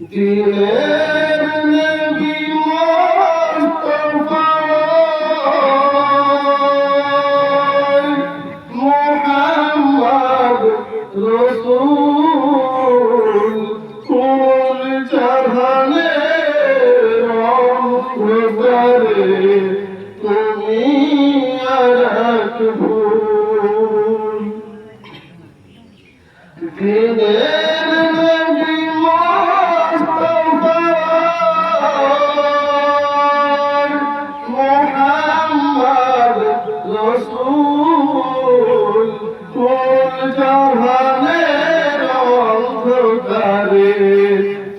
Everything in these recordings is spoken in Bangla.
দিলের নবী মুস্তাফা মুহাম্মদ রাসূল কুল জাহানে রহমতে তুমি আরাক ভুল দিলের নবী মুস্তাফা মুহাম্মদ রাসূল কুল জাহানের অন্ধকারে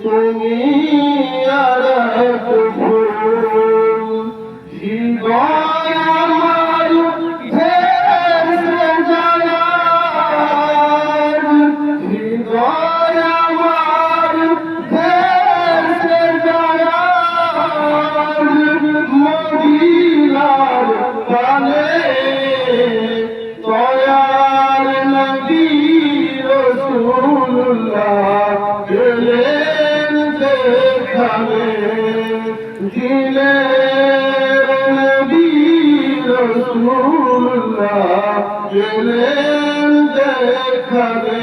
তুমি আরাক ভুল হৃদয় আমার ভেসে যায় হৃদয় আমার ভেসে যায় মদিনার পানে দয়ার নবী রাসূলুল্লাহ গেলেন যেখানে দিলের নবী রাসূলুল্লাহ গেলেন যেখানে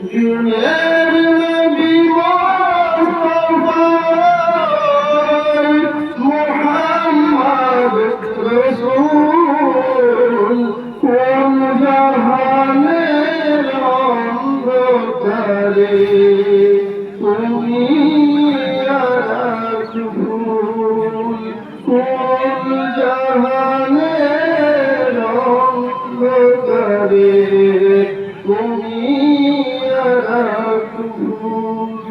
দিলের নবী মুস্তাফা মুহাম্মদ রাসূল কোন জাহানের অন্ধকারে তুমি আরাক ভুল কোন জাহানের অন্ধকারে তুমি আরাক ভুল।